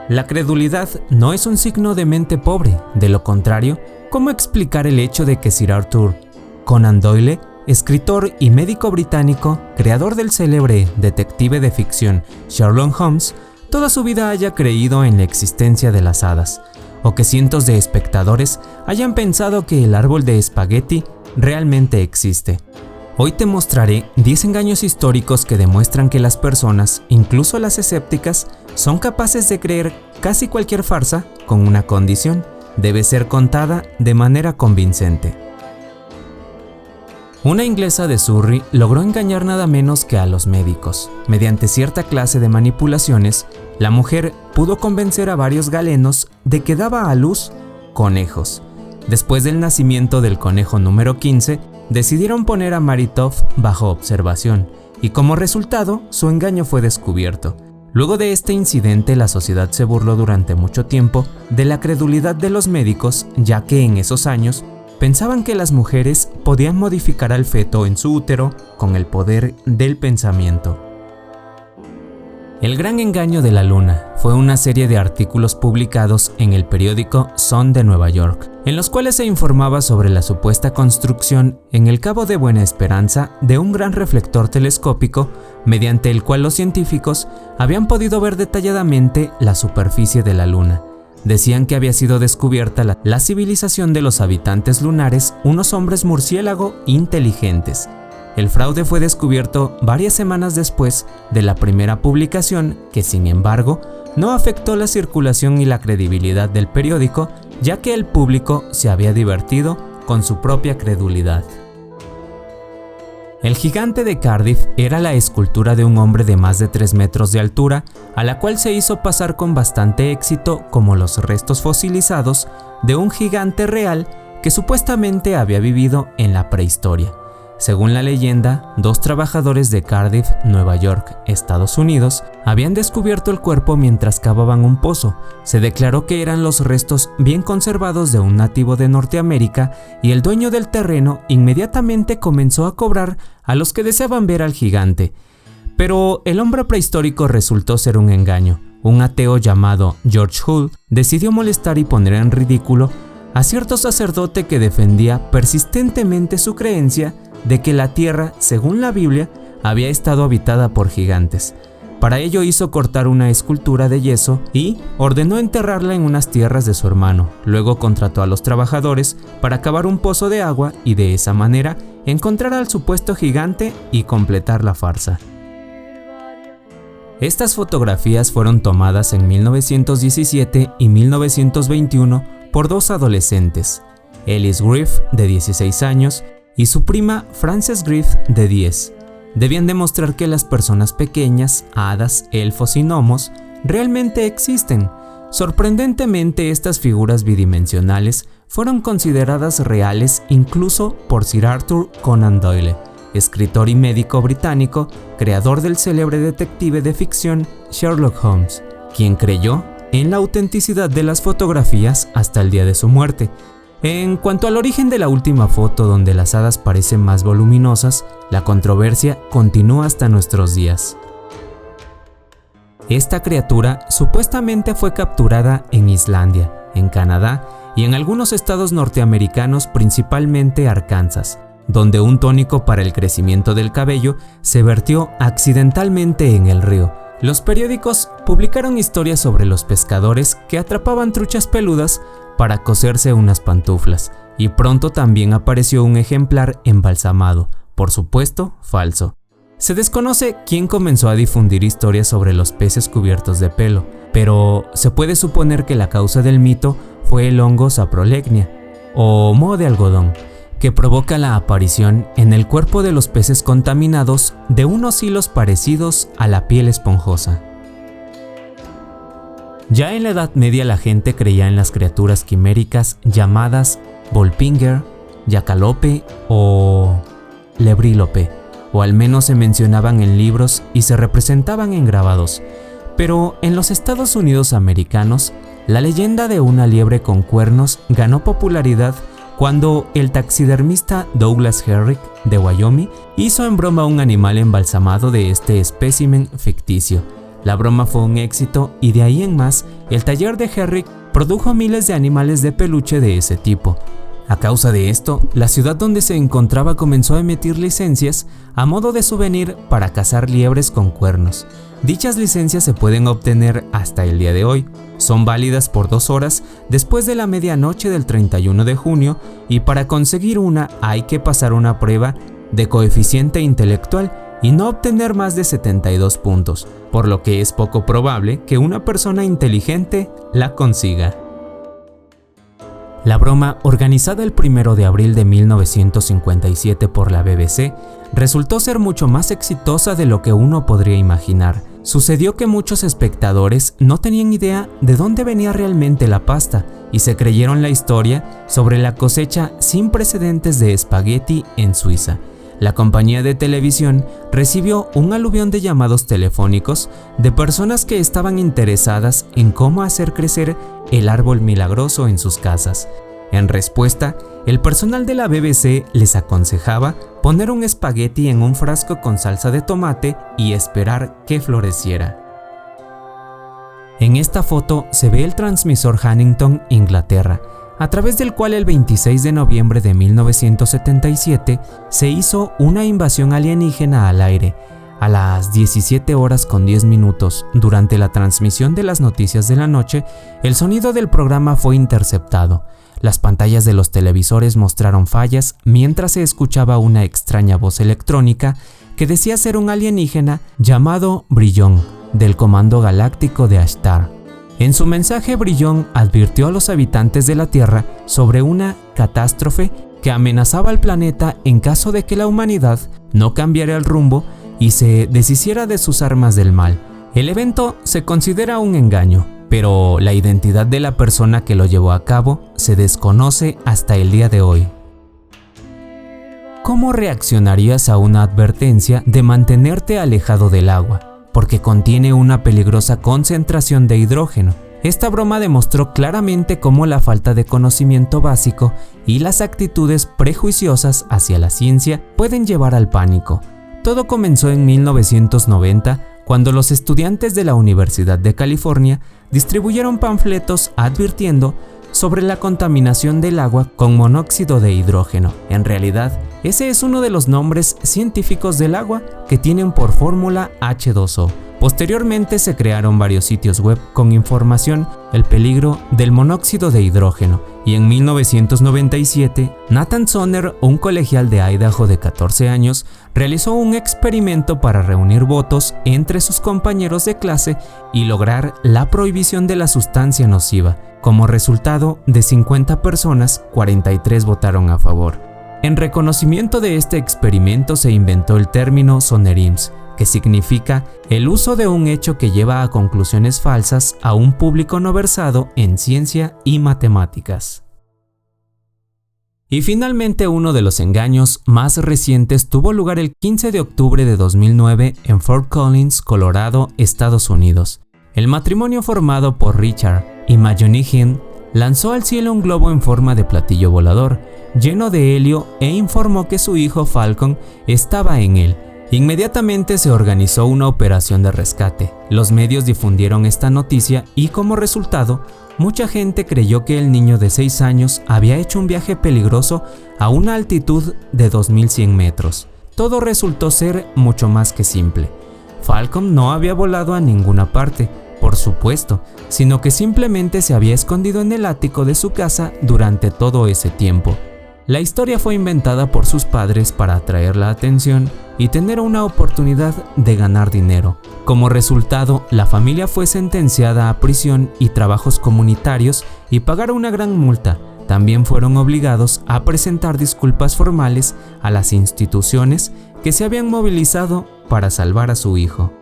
La credulidad no es un signo de mente pobre, de lo contrario, ¿cómo explicar el hecho de que Sir Arthur Conan Doyle, escritor y médico británico, creador del célebre detective de ficción Sherlock Holmes, toda su vida haya creído en la existencia de las hadas, o que cientos de espectadores hayan pensado que el árbol de espagueti realmente existe? Hoy te mostraré 10 engaños históricos que demuestran que las personas, incluso las escépticas, son capaces de creer casi cualquier farsa con una condición: debe ser contada de manera convincente. Una inglesa de Surrey logró engañar nada menos que a los médicos. Mediante cierta clase de manipulaciones, la mujer pudo convencer a varios galenos de que daba a luz conejos. Después del nacimiento del conejo número 15, decidieron poner a Mary Todd bajo observación, y como resultado, su engaño fue descubierto. Luego de este incidente, la sociedad se burló durante mucho tiempo de la credulidad de los médicos, ya que en esos años pensaban que las mujeres podían modificar al feto en su útero con el poder del pensamiento. El gran engaño de la luna fue una serie de artículos publicados en el periódico Sun de Nueva York, en los cuales se informaba sobre la supuesta construcción en el Cabo de Buena Esperanza de un gran reflector telescópico mediante el cual los científicos habían podido ver detalladamente la superficie de la luna. Decían que había sido descubierta la civilización de los habitantes lunares, unos hombres murciélago inteligentes. El fraude fue descubierto varias semanas después de la primera publicación, que sin embargo no afectó la circulación y la credibilidad del periódico, ya que el público se había divertido con su propia credulidad. El gigante de Cardiff era la escultura de un hombre de más de 3 metros de altura, a la cual se hizo pasar con bastante éxito como los restos fosilizados de un gigante real que supuestamente había vivido en la prehistoria. Según la leyenda, 2 trabajadores de Cardiff, Nueva York, Estados Unidos, habían descubierto el cuerpo mientras cavaban un pozo. Se declaró que eran los restos bien conservados de un nativo de Norteamérica y el dueño del terreno inmediatamente comenzó a cobrar a los que deseaban ver al gigante. Pero el hombre prehistórico resultó ser un engaño. Un ateo llamado George Hull decidió molestar y poner en ridículo a cierto sacerdote que defendía persistentemente su creencia de que la tierra, según la Biblia, había estado habitada por gigantes. Para ello hizo cortar una escultura de yeso y ordenó enterrarla en unas tierras de su hermano. Luego contrató a los trabajadores para cavar un pozo de agua y de esa manera encontrar al supuesto gigante y completar la farsa. Estas fotografías fueron tomadas en 1917 y 1921 por 2 adolescentes, Ellis Griff, de 16 años, y su prima Frances Griff, de 10. Debían demostrar que las personas pequeñas, hadas, elfos y gnomos realmente existen. Sorprendentemente, estas figuras bidimensionales fueron consideradas reales incluso por Sir Arthur Conan Doyle, escritor y médico británico, creador del célebre detective de ficción Sherlock Holmes, quien creyó en la autenticidad de las fotografías hasta el día de su muerte. En cuanto al origen de la última foto, donde las hadas parecen más voluminosas, la controversia continúa hasta nuestros días. Esta criatura supuestamente fue capturada en Islandia, en Canadá y en algunos estados norteamericanos, principalmente Arkansas, donde un tónico para el crecimiento del cabello se vertió accidentalmente en el río. Los periódicos publicaron historias sobre los pescadores que atrapaban truchas peludas para coserse unas pantuflas, y pronto también apareció un ejemplar embalsamado, por supuesto falso. Se desconoce quién comenzó a difundir historias sobre los peces cubiertos de pelo, pero se puede suponer que la causa del mito fue el hongo saprolegnia, o moho de algodón, que provoca la aparición en el cuerpo de los peces contaminados de unos hilos parecidos a la piel esponjosa. Ya en la Edad Media la gente creía en las criaturas quiméricas llamadas Volpinger, Yacalope o Lebrílope, o al menos se mencionaban en libros y se representaban en grabados. Pero en los Estados Unidos americanos, la leyenda de una liebre con cuernos ganó popularidad cuando el taxidermista Douglas Herrick de Wyoming hizo en broma un animal embalsamado de este espécimen ficticio. La broma fue un éxito y de ahí en más, el taller de Herrick produjo miles de animales de peluche de ese tipo. A causa de esto, la ciudad donde se encontraba comenzó a emitir licencias a modo de souvenir para cazar liebres con cuernos. Dichas licencias se pueden obtener hasta el día de hoy. Son válidas por 2 horas después de la medianoche del 31 de junio y para conseguir una hay que pasar una prueba de coeficiente intelectual y no obtener más de 72 puntos, por lo que es poco probable que una persona inteligente la consiga. La broma, organizada el 1 de abril de 1957 por la BBC, resultó ser mucho más exitosa de lo que uno podría imaginar. Sucedió que muchos espectadores no tenían idea de dónde venía realmente la pasta y se creyeron la historia sobre la cosecha sin precedentes de espagueti en Suiza. La compañía de televisión recibió un aluvión de llamados telefónicos de personas que estaban interesadas en cómo hacer crecer el árbol milagroso en sus casas. En respuesta, el personal de la BBC les aconsejaba poner un espagueti en un frasco con salsa de tomate y esperar que floreciera. En esta foto se ve el transmisor Huntington, Inglaterra, a través del cual el 26 de noviembre de 1977 se hizo una invasión alienígena al aire. A las 17 horas con 10 minutos, durante la transmisión de las noticias de la noche, el sonido del programa fue interceptado. Las pantallas de los televisores mostraron fallas mientras se escuchaba una extraña voz electrónica que decía ser un alienígena llamado Brillon, del Comando Galáctico de Ashtar. En su mensaje, Brillon advirtió a los habitantes de la Tierra sobre una catástrofe que amenazaba al planeta en caso de que la humanidad no cambiara el rumbo y se deshiciera de sus armas del mal. El evento se considera un engaño, pero la identidad de la persona que lo llevó a cabo se desconoce hasta el día de hoy. ¿Cómo reaccionarías a una advertencia de mantenerte alejado del agua? Porque contiene una peligrosa concentración de hidrógeno. Esta broma demostró claramente cómo la falta de conocimiento básico y las actitudes prejuiciosas hacia la ciencia pueden llevar al pánico. Todo comenzó en 1990, cuando los estudiantes de la Universidad de California distribuyeron panfletos advirtiendo sobre la contaminación del agua con monóxido de hidrógeno. En realidad, ese es uno de los nombres científicos del agua que tienen por fórmula H2O. Posteriormente se crearon varios sitios web con información el peligro del monóxido de hidrógeno y en 1997 Nathan Sonner, un colegial de Idaho de 14 años, realizó un experimento para reunir votos entre sus compañeros de clase y lograr la prohibición de la sustancia nociva. Como resultado, de 50 personas, 43 votaron a favor. En reconocimiento de este experimento se inventó el término Sonnerims, que significa el uso de un hecho que lleva a conclusiones falsas a un público no versado en ciencia y matemáticas. Y finalmente, uno de los engaños más recientes tuvo lugar el 15 de octubre de 2009 en Fort Collins, Colorado, Estados Unidos. El matrimonio formado por Richard y Mayoni Hinn lanzó al cielo un globo en forma de platillo volador, lleno de helio, e informó que su hijo Falcon estaba en él. Inmediatamente se organizó una operación de rescate. Los medios difundieron esta noticia y como resultado, mucha gente creyó que el niño de 6 años había hecho un viaje peligroso a una altitud de 2100 metros. Todo resultó ser mucho más que simple. Falcon no había volado a ninguna parte, por supuesto, sino que simplemente se había escondido en el ático de su casa durante todo ese tiempo. La historia fue inventada por sus padres para atraer la atención y tener una oportunidad de ganar dinero. Como resultado, la familia fue sentenciada a prisión y trabajos comunitarios y pagar una gran multa. También fueron obligados a presentar disculpas formales a las instituciones que se habían movilizado para salvar a su hijo.